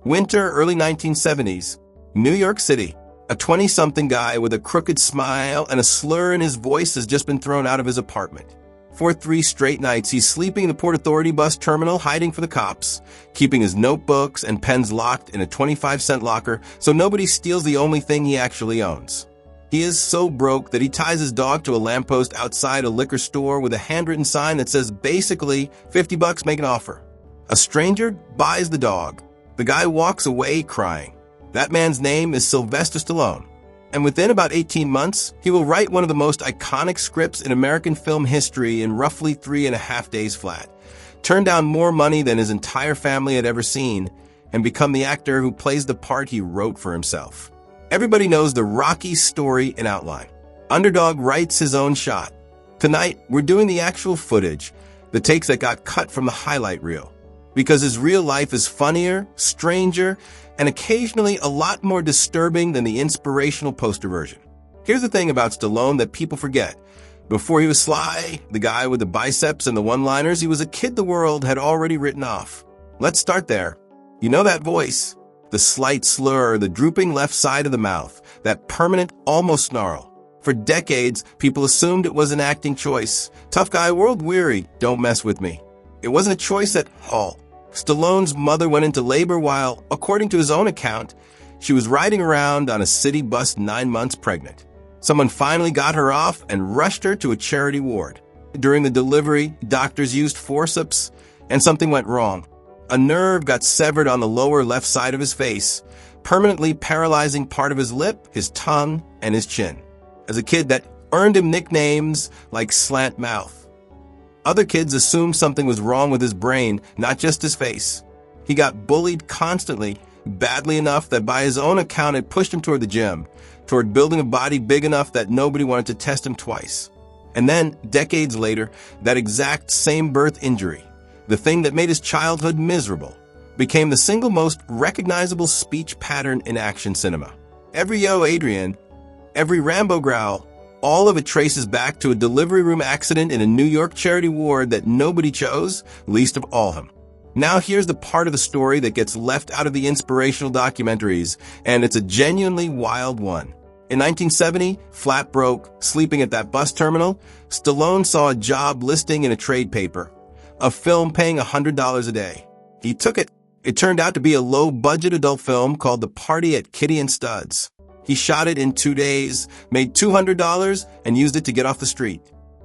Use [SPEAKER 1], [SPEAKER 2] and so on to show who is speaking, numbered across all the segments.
[SPEAKER 1] Winter, early 1970s. New York City. A 20-something guy with a crooked smile and a slur in his voice has just been thrown out of his apartment. For 3 straight nights, he's sleeping in the Port Authority bus terminal, hiding from the cops, keeping his notebooks and pens locked in a 25-cent locker so nobody steals the only thing he actually owns. He is so broke that he ties his dog to a lamppost outside a liquor store with a handwritten sign that says basically, $50, make an offer. A stranger buys the dog. The guy walks away crying. That man's name is Sylvester Stallone. And within about 18 months, he will write one of the most iconic scripts in American film history in roughly 3.5 days flat, turn down more money than his entire family had ever seen, and become the actor who plays the part he wrote for himself. Everybody knows the Rocky story in outline. Underdog writes his own shot. Tonight, we're doing the actual footage, the takes that got cut from the highlight reel. Because his real life is funnier, stranger, and occasionally a lot more disturbing than the inspirational poster version. Here's the thing about Stallone that people forget. Before he was Sly, the guy with the biceps and the one-liners, he was a kid the world had already written off. Let's start there. You know that voice? The slight slur, the drooping left side of the mouth, that permanent, almost snarl. For decades, people assumed it was an acting choice. Tough guy, world-weary, don't mess with me. It wasn't a choice at all. Stallone's mother went into labor while, according to his own account, she was riding around on a city bus 9 months pregnant. Someone finally got her off and rushed her to a charity ward. During the delivery, doctors used forceps, and something went wrong. A nerve got severed on the lower left side of his face, permanently paralyzing part of his lip, his tongue, and his chin. As a kid, that earned him nicknames like Slant Mouth. Other kids assumed something was wrong with his brain, not just his face. He got bullied constantly, badly enough that by his own account it pushed him toward the gym, toward building a body big enough that nobody wanted to test him twice. And then, decades later, that exact same birth injury, the thing that made his childhood miserable, became the single most recognizable speech pattern in action cinema. Every "Yo, Adrian," every Rambo growl, all of it traces back to a delivery room accident in a New York charity ward that nobody chose, least of all him. Now here's the part of the story that gets left out of the inspirational documentaries, and it's a genuinely wild one. In 1970, flat broke, sleeping at that bus terminal, Stallone saw a job listing in a trade paper, a film paying $100 a day. He took it. It turned out to be a low-budget adult film called The Party at Kitty and Studs. He shot it in 2 days, made $200, and used it to get off the street.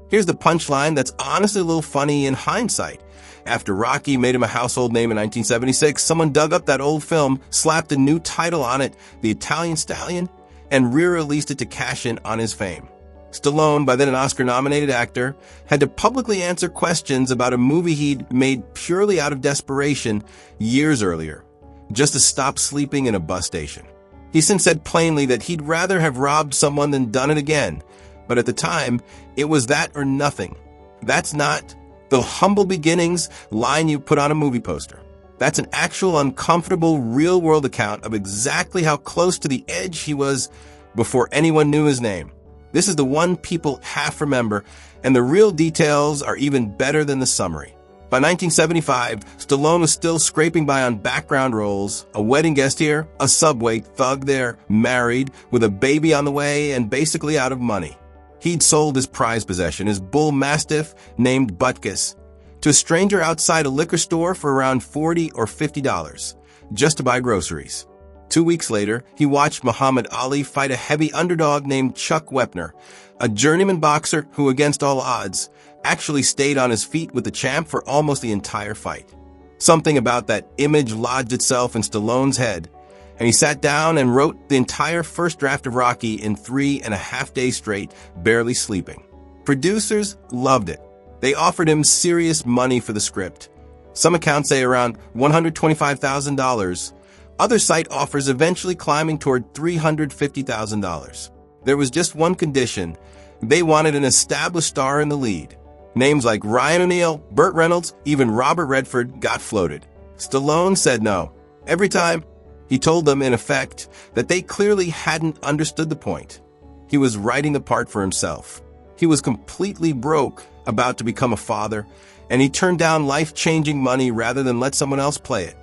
[SPEAKER 1] Here's the punchline that's honestly a little funny in hindsight. After Rocky made him a household name in 1976, someone dug up that old film, slapped a new title on it, The Italian Stallion, and re-released it to cash in on his fame. Stallone, by then an Oscar-nominated actor, had to publicly answer questions about a movie he'd made purely out of desperation years earlier, just to stop sleeping in a bus station. He since said plainly that he'd rather have robbed someone than done it again, but at the time, it was that or nothing. That's not the humble beginnings line you put on a movie poster. That's an actual uncomfortable, real-world account of exactly how close to the edge he was before anyone knew his name. This is the one people half remember, and the real details are even better than the summary. By 1975, Stallone was still scraping by on background roles, a wedding guest here, a subway thug there, married, with a baby on the way, and basically out of money. He'd sold his prized possession, his bull mastiff named Butkus, to a stranger outside a liquor store for around $40 or $50, just to buy groceries. 2 weeks later, he watched Muhammad Ali fight a heavy underdog named Chuck Wepner, a journeyman boxer who, against all odds, actually stayed on his feet with the champ for almost the entire fight. Something about that image lodged itself in Stallone's head, and he sat down and wrote the entire first draft of Rocky in 3.5 days straight, barely sleeping. Producers loved it. They offered him serious money for the script. Some accounts say around $125,000. Other site offers eventually climbing toward $350,000. There was just one condition. They wanted an established star in the lead. Names like Ryan O'Neal, Burt Reynolds, even Robert Redford got floated. Stallone said no. Every time, he told them, in effect, that they clearly hadn't understood the point. He was writing the part for himself. He was completely broke, about to become a father, and he turned down life-changing money rather than let someone else play it.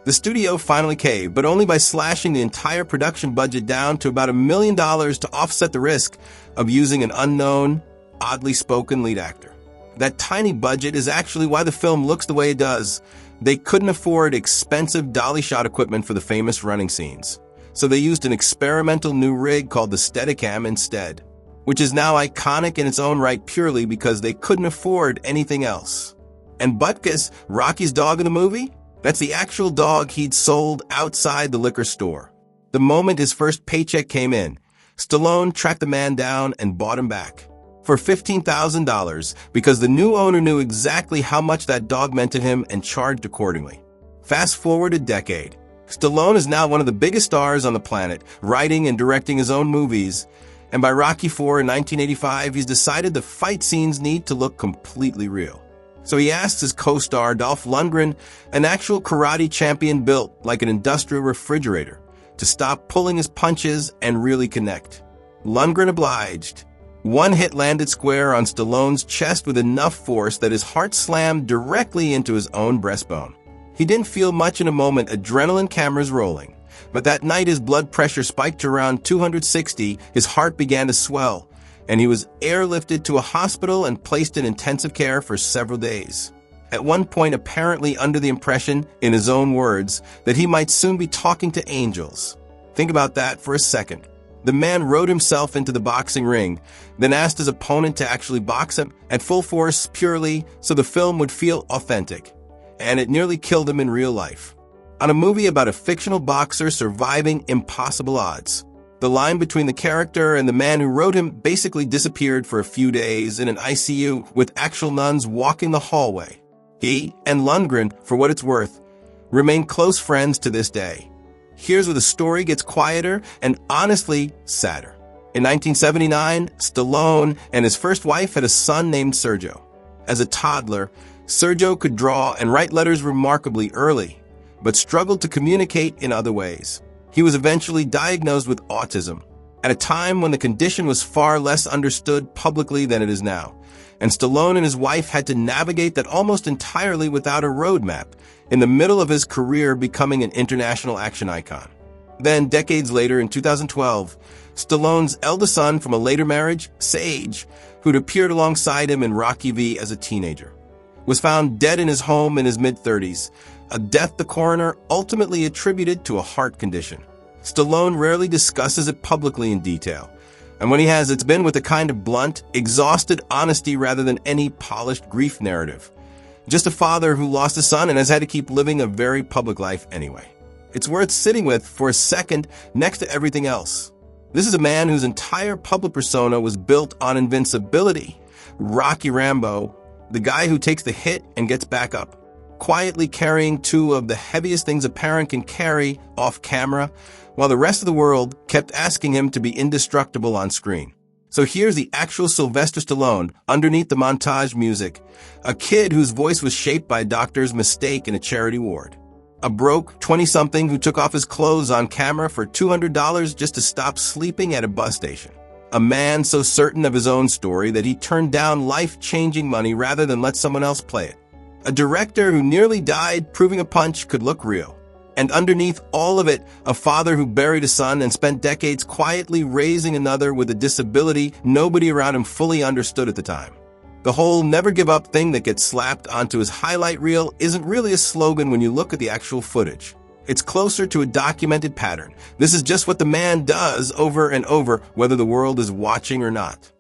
[SPEAKER 1] The studio finally caved, but only by slashing the entire production budget down to about $1 million to offset the risk of using an unknown, oddly spoken lead actor. That tiny budget is actually why the film looks the way it does. They couldn't afford expensive dolly shot equipment for the famous running scenes, so they used an experimental new rig called the Steadicam instead, which is now iconic in its own right purely because they couldn't afford anything else. And Butkus, Rocky's dog in the movie? That's the actual dog he'd sold outside the liquor store. The moment his first paycheck came in, Stallone tracked the man down and bought him back for $15,000 because the new owner knew exactly how much that dog meant to him and charged accordingly. Fast forward a decade. Stallone is now one of the biggest stars on the planet, writing and directing his own movies, and by Rocky IV in 1985, he's decided the fight scenes need to look completely real. So he asks his co-star Dolph Lundgren, an actual karate champion built like an industrial refrigerator, to stop pulling his punches and really connect. Lundgren obliged. One hit landed square on Stallone's chest with enough force that his heart slammed directly into his own breastbone. He didn't feel much in a moment, adrenaline cameras rolling. But that night his blood pressure spiked to around 260, his heart began to swell, and he was airlifted to a hospital and placed in intensive care for several days. At one point apparently under the impression, in his own words, that he might soon be talking to angels. Think about that for a second. The man rode himself into the boxing ring, then asked his opponent to actually box him at full force purely so the film would feel authentic. And it nearly killed him in real life. On a movie about a fictional boxer surviving impossible odds. The line between the character and the man who wrote him basically disappeared for a few days in an ICU with actual nuns walking the hallway. He and Lundgren, for what it's worth, remain close friends to this day. Here's where the story gets quieter and honestly sadder. In 1979, Stallone and his first wife had a son named Sergio. As a toddler, Sergio could draw and write letters remarkably early, but struggled to communicate in other ways. He was eventually diagnosed with autism, at a time when the condition was far less understood publicly than it is now, and Stallone and his wife had to navigate that almost entirely without a roadmap, in the middle of his career becoming an international action icon. Then, decades later, in 2012, Stallone's eldest son from a later marriage, Sage, who'd appeared alongside him in Rocky V as a teenager, was found dead in his home in his mid-30s, a death the coroner ultimately attributed to a heart condition. Stallone rarely discusses it publicly in detail, and when he has, it's been with a kind of blunt, exhausted honesty rather than any polished grief narrative. Just a father who lost a son and has had to keep living a very public life anyway. It's worth sitting with for a second next to everything else. This is a man whose entire public persona was built on invincibility. Rocky Rambo, the guy who takes the hit and gets back up, quietly carrying two of the heaviest things a parent can carry off camera, while the rest of the world kept asking him to be indestructible on screen. So here's the actual Sylvester Stallone underneath the montage music, a kid whose voice was shaped by a doctor's mistake in a charity ward. A broke 20-something who took off his clothes on camera for $200 just to stop sleeping at a bus station. A man so certain of his own story that he turned down life-changing money rather than let someone else play it. A director who nearly died proving a punch could look real. And underneath all of it, a father who buried a son and spent decades quietly raising another with a disability nobody around him fully understood at the time. The whole never give up thing that gets slapped onto his highlight reel isn't really a slogan when you look at the actual footage. It's closer to a documented pattern. This is just what the man does over and over, whether the world is watching or not.